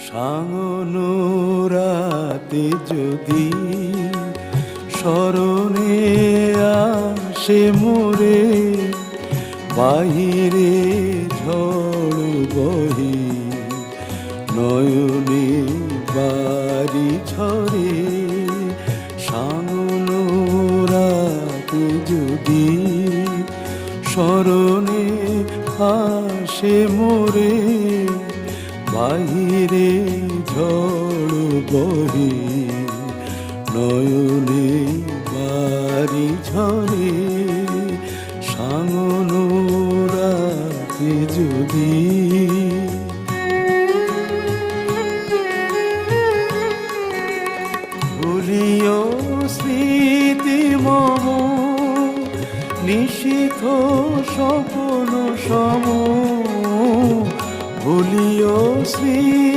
সাঙ্গনো রাতে যদি স্মরণে আসে মোরে, বাহিরে ঝড় বহে নয়নে বাড়ি ঝরে। সাঙ্গনো রাতে যদি স্মরণে আসে মোরে, বাহিরে ঝড় বহে নয়নে বাড়ি ঝরে। সাঙ্গনো রাতে যদি ভুলিও স্মৃতি মম, নিশীথ স্বপ্ন সম, ভুলিও স্মৃতি